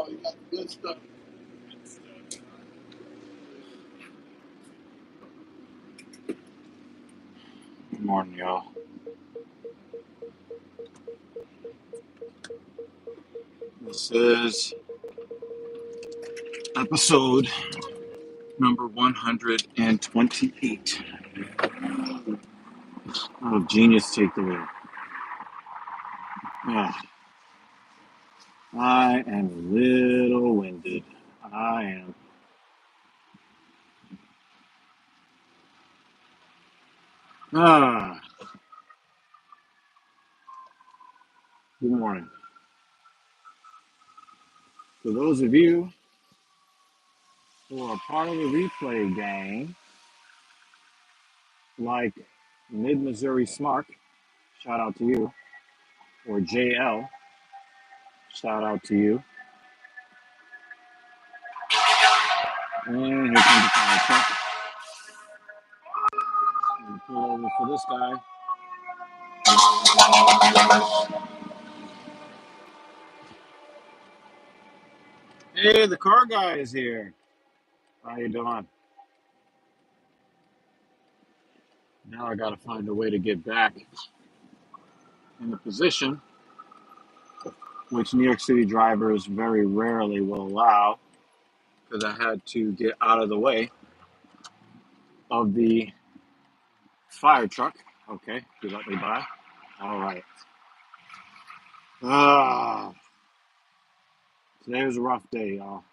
Good morning, y'all. This is episode number 128 of Genius Takeaway. I am a little winded. I am. Good morning. For those of you who are part of the replay gang, like Mid-Missouri Smart, shout out to you, or JL, shout out to you. And here comes the fire truck. And pull over for this guy. Hey, the car guy is here. How you doing? Now I gotta find a way to get back in the position, which New York City drivers very rarely will allow, because I had to get out of the way of the fire truck. Okay, you let me by. All right. Today was a rough day, y'all.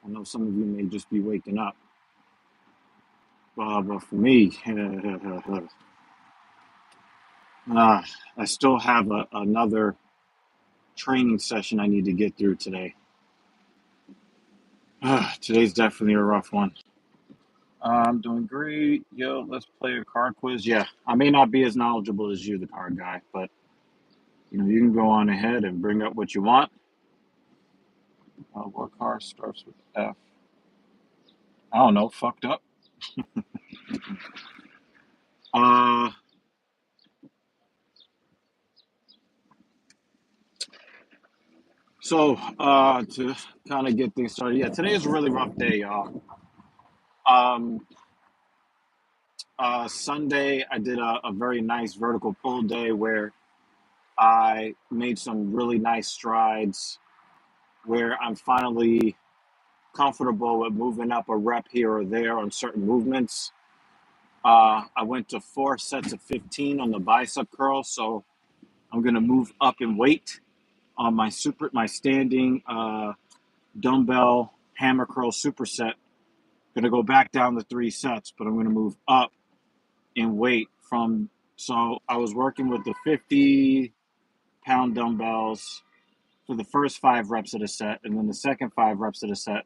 I know some of you may just be waking up, but for me, I still have another training session I need to get through today. Today's definitely a rough one. I'm doing great. Yo, let's play a card quiz. Yeah, I may not be as knowledgeable as you, the card guy, but you can go on ahead and bring up what you want. What card starts with F? I don't know. Fucked up. So to kind of get things started, yeah, today is a really rough day, y'all. Sunday, I did a very nice vertical pull day where I made some really nice strides, where I'm finally comfortable with moving up a rep here or there on certain movements. I went to 4 sets of 15 on the bicep curl, so I'm gonna move up in weight on my standing dumbbell hammer curl superset. Gonna go back down to 3 sets, but I'm gonna move up in weight so I was working with the 50-pound dumbbells for the first 5 reps of the set, and then the second 5 reps of the set,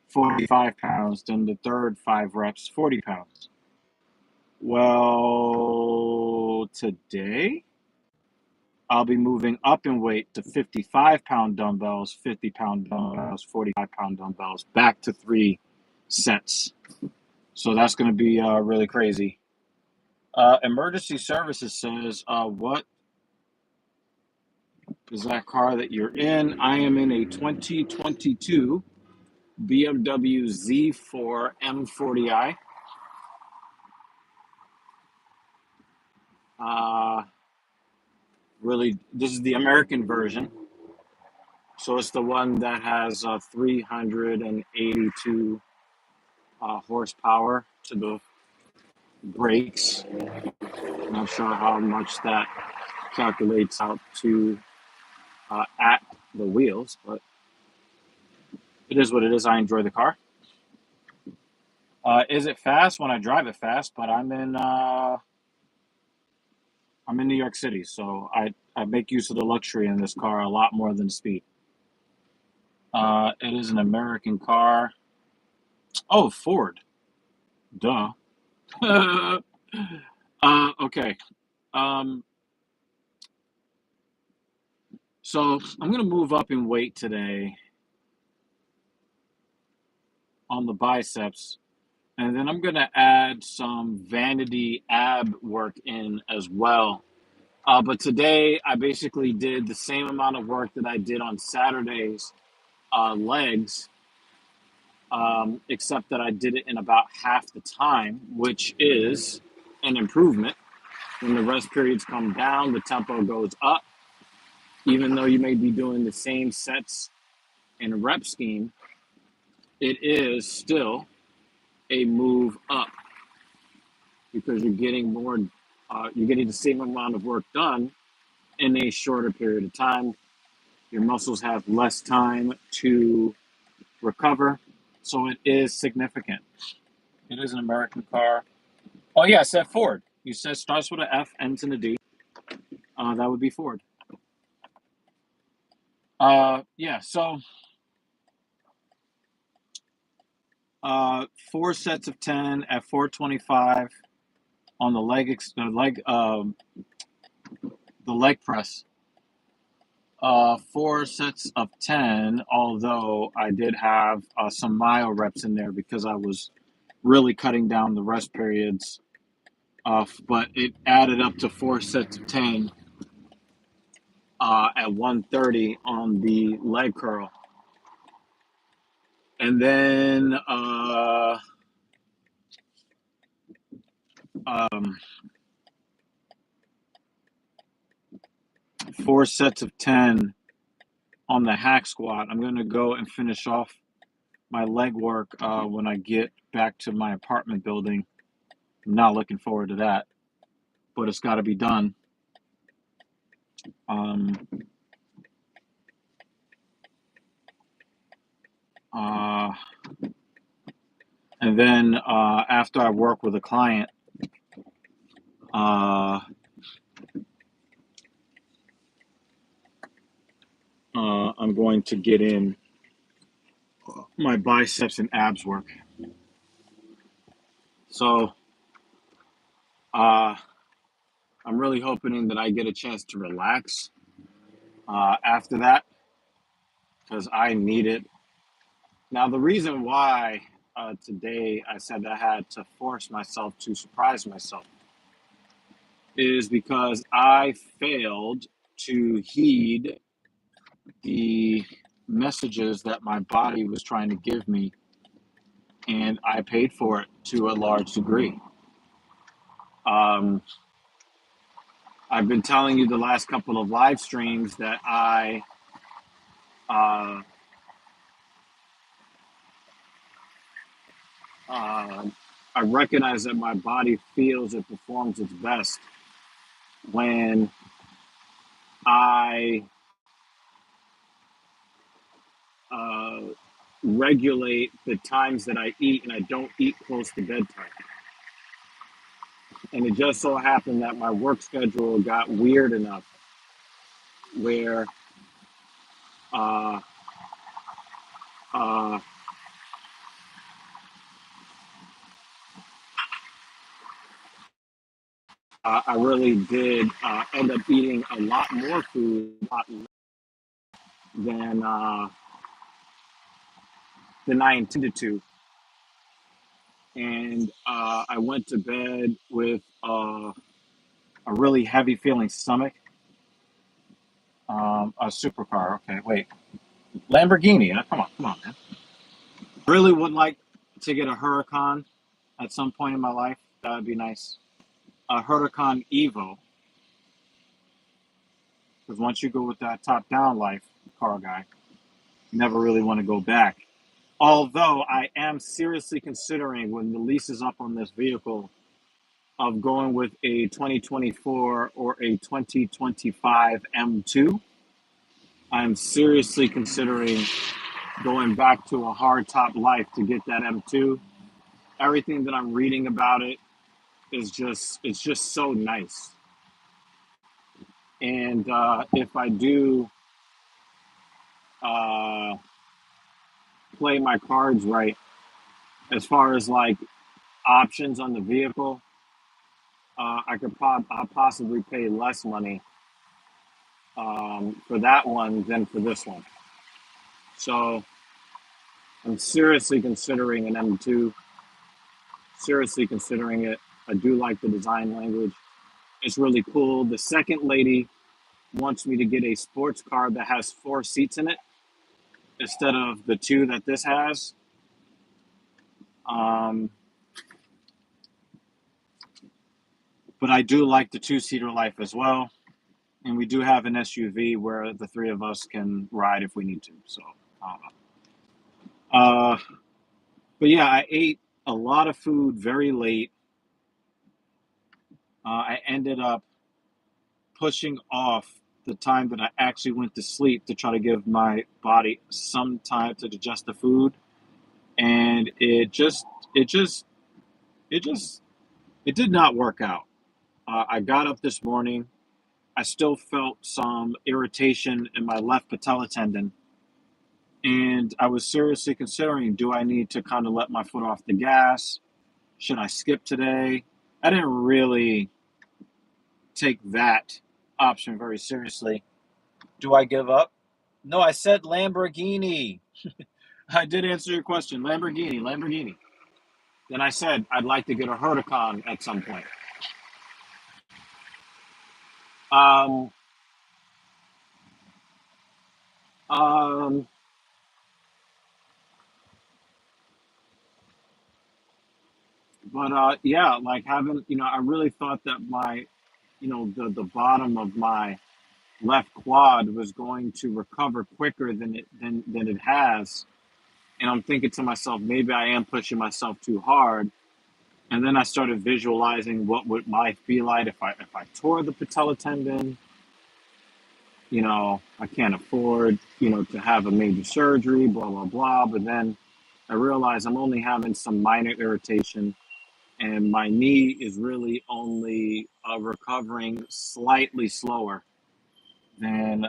45 pounds, then the third 5 reps, 40 pounds. Well, today I'll be moving up in weight to 55-pound dumbbells, 50-pound dumbbells, 45-pound dumbbells, back to 3 sets. So that's going to be really crazy. Emergency services says, what is that car that you're in? I am in a 2022 BMW Z4 M40i. Really, this is the American version. So it's the one that has 382 horsepower to the brakes. Not sure how much that calculates out to at the wheels, but it is what it is. I enjoy the car. Is it fast? When I drive it fast, but I'm in New York City, so I make use of the luxury in this car a lot more than speed. It is an American car. Oh, Ford. Duh. Okay. So I'm going to move up in weight today on the biceps, and then I'm going to add some vanity ab work in as well But today I basically did the same amount of work that I did on Saturday's legs, except that I did it in about half the time, which is an improvement. When the rest periods come down, the tempo goes up. Even though you may be doing the same sets and rep scheme, it is still a move up because you're getting the same amount of work done in a shorter period of time. Your muscles have less time to recover, so it is significant. It is an American car. Oh yeah, I said Ford. You said starts with an F, ends in a D. That would be Ford. Yeah. So 4 sets of 10 at 425 on the leg press. 4 sets of 10. Although I did have some myo reps in there because I was really cutting down the rest periods. But it added up to 4 sets of 10 at 130 on the leg curl. And then um, 4 sets of 10 on the hack squat. I'm going to go and finish off my leg work when I get back to my apartment building. I'm not looking forward to that, but it's got to be done. Um, uh, and then after I work with a client, I'm going to get in my biceps and abs work. So I'm really hoping that I get a chance to relax after that because I need it. Now, the reason why today I said I had to force myself to surprise myself is because I failed to heed the messages that my body was trying to give me, and I paid for it to a large degree. Um, I've been telling you the last couple of live streams that uh, uh, I recognize that my body feels it performs its best when I uh, regulate the times that I eat and I don't eat close to bedtime. And it just so happened that my work schedule got weird enough where uh, uh, I really did end up eating a lot more food than uh, than I intended to, and I went to bed with a really heavy feeling stomach. A supercar. Okay, wait, Lamborghini. Come on, man. Really would like to get a Huracan at some point in my life. That would be nice. A Huracan Evo, because once you go with that top-down life, car guy, you never really want to go back. Although I am seriously considering when the lease is up on this vehicle of going with a 2024 or a 2025 M2. I'm seriously considering going back to a hard top life to get that M2. Everything that I'm reading about it is it's just so nice. And if I do uh, play my cards right, as far as like options on the vehicle, I'll possibly pay less money for that one than for this one. So I'm seriously considering an M2. Seriously considering it. I do like the design language. It's really cool. The second lady wants me to get a sports car that has 4 seats in it instead of the two that this has. Um, but I do like the two-seater life as well. And we do have an SUV where the three of us can ride if we need to. So, uh, but yeah, I ate a lot of food very late. I ended up pushing off the time that I actually went to sleep to try to give my body some time to digest the food, and it just, it just, it did not work out. I got up this morning. I still felt some irritation in my left patella tendon, and I was seriously considering, do I need to kind of let my foot off the gas? Should I skip today? I didn't really take that option very seriously. Do I give up? No, I said Lamborghini. I did answer your question. Lamborghini, Lamborghini. Then I said I'd like to get a Huracan at some point. Um, um, but yeah, like having, I really thought that my, the bottom of my left quad was going to recover quicker than it has. And I'm thinking to myself, maybe I am pushing myself too hard. And then I started visualizing what would life be like if I tore the patella tendon. I can't afford, to have a major surgery, blah, blah, blah. But then I realized I'm only having some minor irritation, and my knee is really only recovering slightly slower than,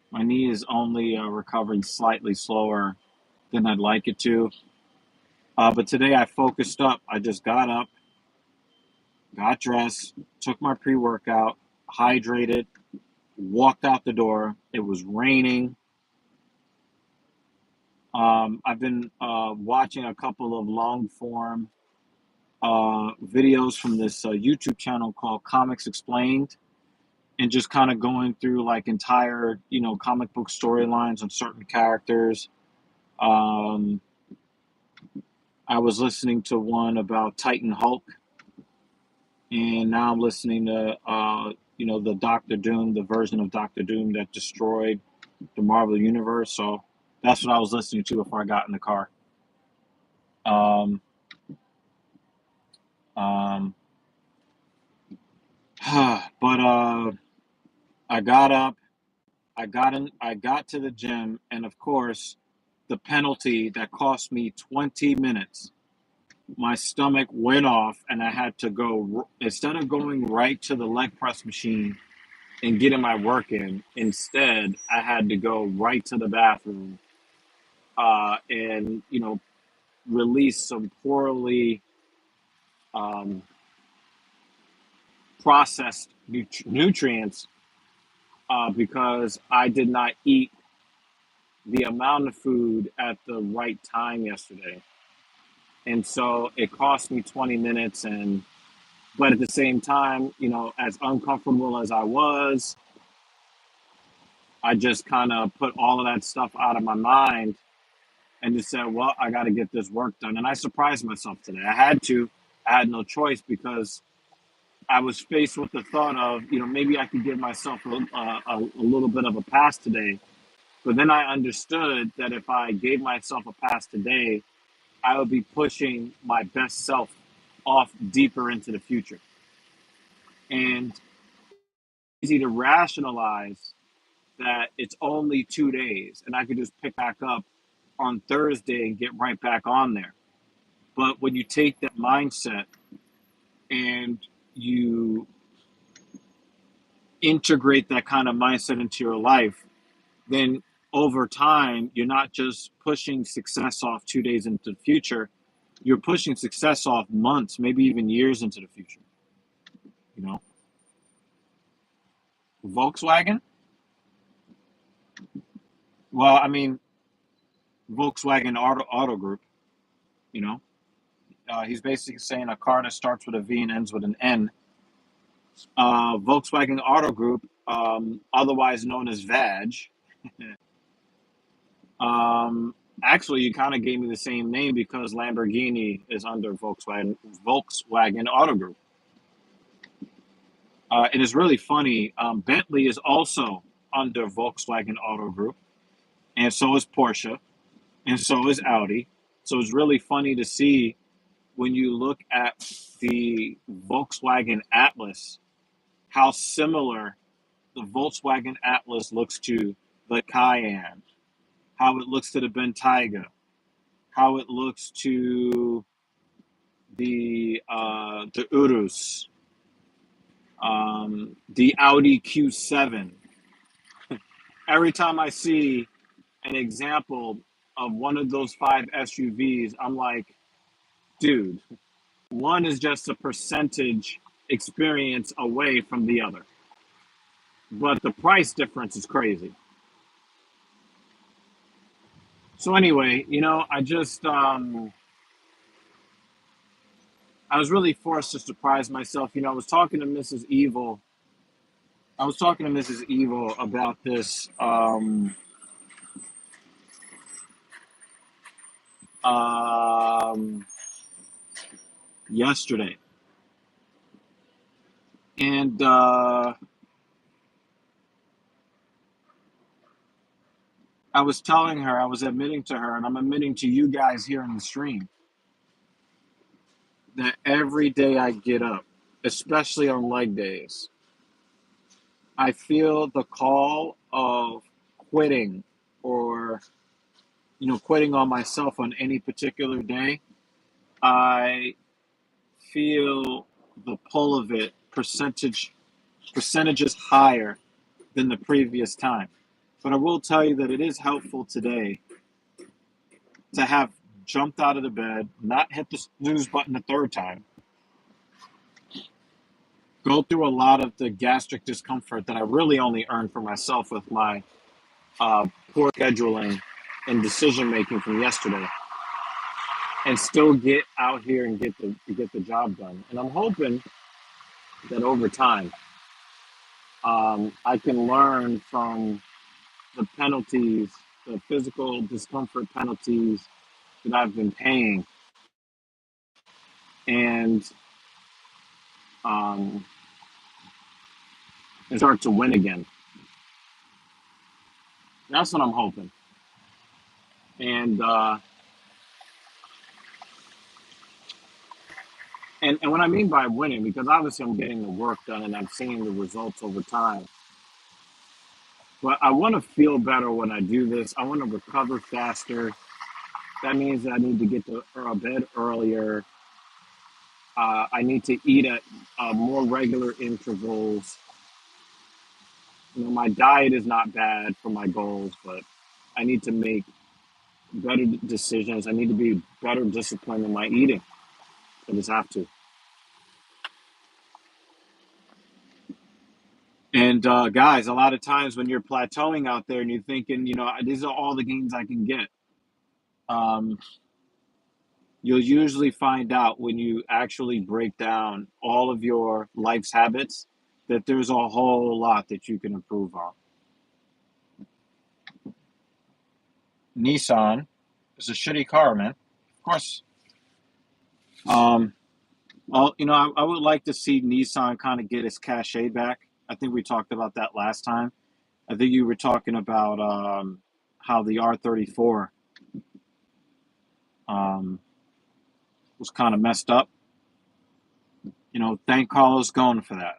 my knee is only recovering slightly slower than I'd like it to. But today I focused up. I just got up, got dressed, took my pre workout, hydrated, walked out the door. It was raining. I've been watching a couple of long form videos from this YouTube channel called Comics Explained, and just kind of going through like entire, comic book storylines on certain characters. Um, I was listening to one about Titan Hulk, and now I'm listening to, the Doctor Doom, the version of Doctor Doom that destroyed the Marvel Universe. So that's what I was listening to before I got in the car. Um, um, but I got up, I got to the gym, and of course, the penalty that cost me 20 minutes. My stomach went off, and I had to go, instead of going right to the leg press machine and getting my work in. Instead, I had to go right to the bathroom and release some poorly um, processed nutrients because I did not eat the amount of food at the right time yesterday. And so it cost me 20 minutes. But at the same time, as uncomfortable as I was, I just kind of put all of that stuff out of my mind and just said, well, I got to get this work done. And I surprised myself today. I had no choice because I was faced with the thought of, maybe I could give myself a little bit of a pass today. But then I understood that if I gave myself a pass today, I would be pushing my best self off deeper into the future. And it's easy to rationalize that it's only 2 days and I could just pick back up on Thursday and get right back on there. But when you take that mindset and you integrate that kind of mindset into your life, then over time, you're not just pushing success off 2 days into the future, you're pushing success off months, maybe even years into the future. You know, Volkswagen. Well, I mean, Volkswagen Auto Group. You know, He's basically saying a car that starts with a V and ends with an N. Volkswagen Auto Group, otherwise known as VAG. Actually, you kind of gave me the same name because Lamborghini is under Volkswagen Auto Group. It is really funny. Bentley is also under Volkswagen Auto Group, and so is Porsche, and so is Audi. So it's really funny to see when you look at the Volkswagen Atlas, how similar the Volkswagen Atlas looks to the Cayenne, how it looks to the Bentayga, how it looks to the Urus, the Audi Q7. Every time I see an example of one of those five SUVs, I'm like, dude, one is just a percentage experience away from the other. But the price difference is crazy. So anyway, I was really forced to surprise myself. I was talking to Mrs. Evil. I was talking to Mrs. Evil about this um, yesterday, and I was telling her, I was admitting to her, and I'm admitting to you guys here in the stream, that every day I get up, especially on leg days, I feel the call of quitting or, quitting on myself on any particular day. I feel the pull of it percentages higher than the previous time. But I will tell you that it is helpful today to have jumped out of the bed, not hit the snooze button the third time, go through a lot of the gastric discomfort that I really only earned for myself with my poor scheduling and decision making from yesterday, and still get out here and get the job done. And I'm hoping that over time, I can learn from the penalties, the physical discomfort penalties that I've been paying, and um, and start to win again. That's what I'm hoping. And and what I mean by winning, because obviously I'm getting the work done and I'm seeing the results over time. But I want to feel better when I do this. I want to recover faster. That means that I need to get to bed earlier. I need to eat at more regular intervals. My diet is not bad for my goals, but I need to make better decisions. I need to be better disciplined in my eating. I just have to. And guys, a lot of times when you're plateauing out there and you're thinking, these are all the gains I can get, um, you'll usually find out when you actually break down all of your life's habits that there's a whole lot that you can improve on. Nissan is a shitty car, man. Of course. Um, well, I would like to see Nissan kind of get its cachet back. I think we talked about that last time. I think you were talking about how the R34 um, was kind of messed up. Thank Carlos Ghosn for that.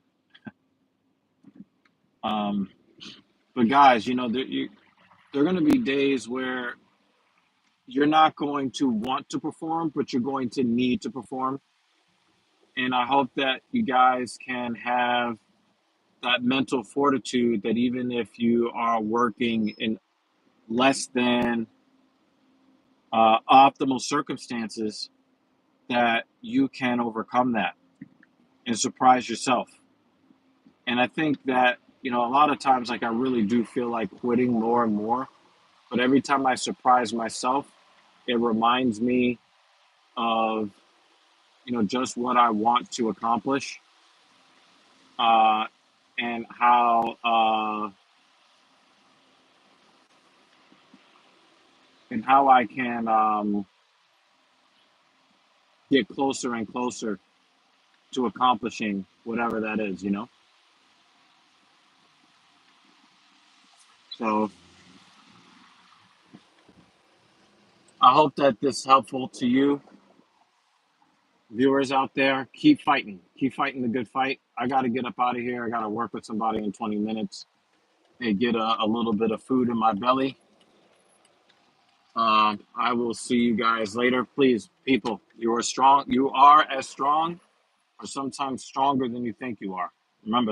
Um, but guys, there are going to be days where you're not going to want to perform, but you're going to need to perform. And I hope that you guys can have that mental fortitude that even if you are working in less than optimal circumstances, that you can overcome that and surprise yourself. And I think that, a lot of times, like I really do feel like quitting more and more. But every time I surprise myself, it reminds me of just what I want to accomplish, uh, and how I can get closer and closer to accomplishing whatever that is. So I hope that this is helpful to you, viewers out there. Keep fighting the good fight. I got to get up out of here. I got to work with somebody in 20 minutes and get a little bit of food in my belly. I will see you guys later. Please, people, you are strong. You are as strong or sometimes stronger than you think you are. Remember